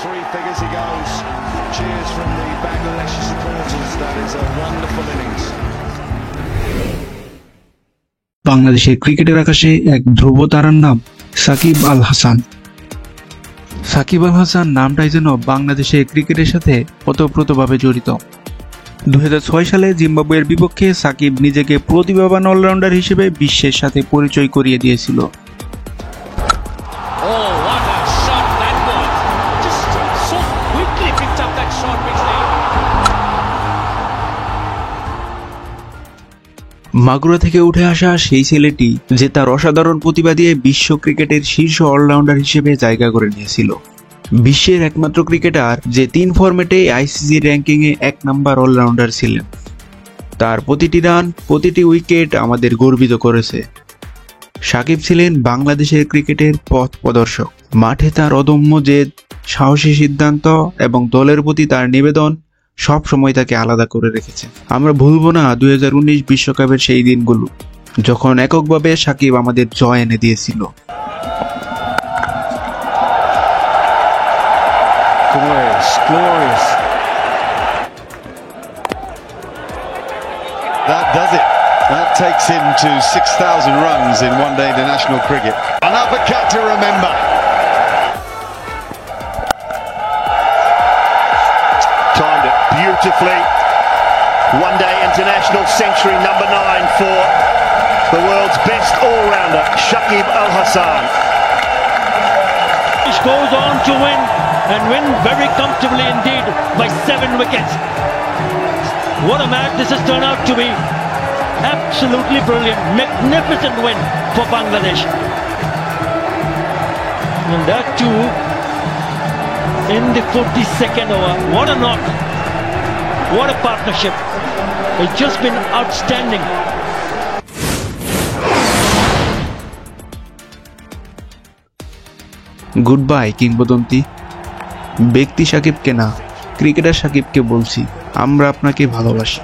three figures he goes. Cheers from the Bangladeshi supporters. That is a wonderful innings. বাংলাদেশের ক্রিকেটের আকাশে এক ধ্রুব তারার নাম সাকিব আল হাসান। সাকিব আল হাসান নামটাই যেন বাংলাদেশের ক্রিকেটের সাথে ওতপ্রোতভাবে জড়িত। 2006 সালে জিম্বাবুয়ের বিপক্ষে সাকিব নিজেকে প্রতিভাবান অলরাউন্ডার হিসেবে বিশ্বের সাথে পরিচয় করিয়ে দিয়েছিল। মাগুরা থেকে উঠে আসা সেই ছেলেটি যে তার অসাধারণ প্রতিভা দিয়ে বিশ্ব ক্রিকেটের শীর্ষ অলরাউন্ডার হিসেবে জায়গা করে নিয়েছিল। বিশ্বের একমাত্র ক্রিকেটার যে 3 ফরম্যাটে আইসিসি র্যাঙ্কিংয়ে 1 নাম্বার অলরাউন্ডার ছিলেন। তার প্রতিটি রান, প্রতিটি উইকেট আমাদের গর্বিত করেছে। সাকিব ছিলেন বাংলাদেশের ক্রিকেটের পথ প্রদর্শক। মাঠে তার অদম্য জেদ, সাহসী সিদ্ধান্ত এবং দলের প্রতি তার নিবেদন সব সময় তাকে আলাদা করে রেখেছে। আমরা ভুলবো না 2019 বিশ্বকাপের সেই দিনগুলো, যখন এককভাবে সাকিব আমাদের জয় এনে দিয়েছিল। Glorious. That does it. That takes him to 6,000 runs in one-day international cricket. An uppercut to remember. Timed it beautifully. One-day international century number 9 for the world's best all-rounder, Shakib Al Hasan. He goes on to win and win very comfortably indeed by 7 wickets. What a match this has turned out to be. Absolutely brilliant, magnificent win for Bangladesh. And that too in the 42nd over. What a knock, what a partnership. It's just been outstanding. Good bye কিংবদন্তি। ব্যক্তি সাকিবকে না, cricketer সাকিবকে বলছি, আমরা আপনাকে ভালোবাসি।